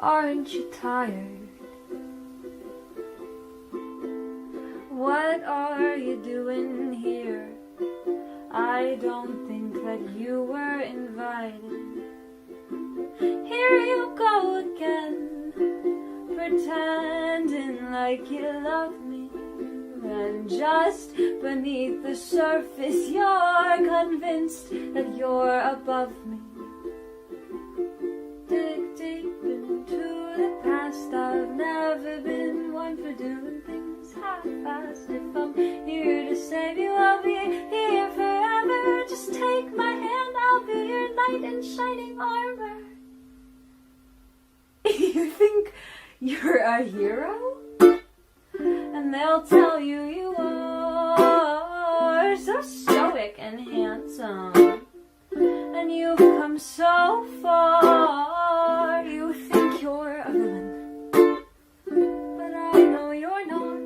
Aren't you tired? What are you doing here? I don't think that you were invited. Here you go again, pretending like you love me. And just beneath the surface, you're convinced that you're above me. Dig deep into the past. I've never been one for doing things half-assed. If I'm here to save you, I'll be here forever. Just take my hand, I'll be your knight in shining armor. You think you're a hero? And they'll tell you you are so stoic and handsome. And you've come so far. You think you're a villain, but I know you're not.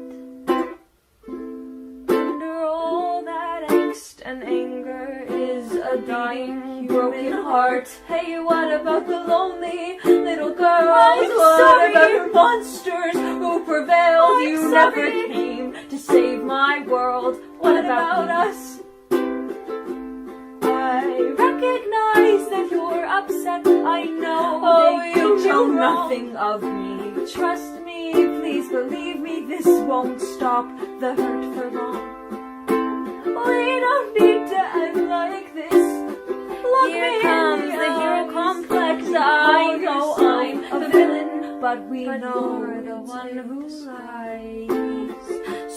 Under all that angst and anger is a dying, broken heart. Hey, what about the lonely little girls? What about her monsters who prevailed? You never came to save my world. What about us? I recognize that you're upset. I know you know nothing of me. Trust me, please believe me, this won't stop the hurt for long. We don't need to act like this. Look, here comes the hero complex. I know I'm the villain, but we know you're the one who lies.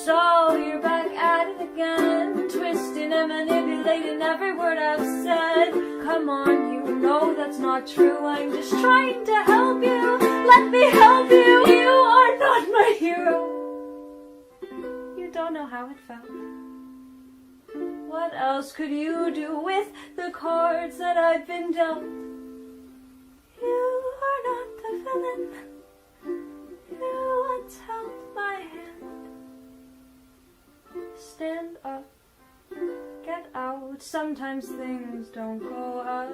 So you're back at it again, twisting and manipulating every word I've said. Come on, you know that's not true. I'm just trying to help you. Let me help you. You are not my hero. You don't know how it felt. What else could you do with the cards that I've been dealt? You are not the villain. You once held my hand. Stand up, get out. Sometimes things don't go as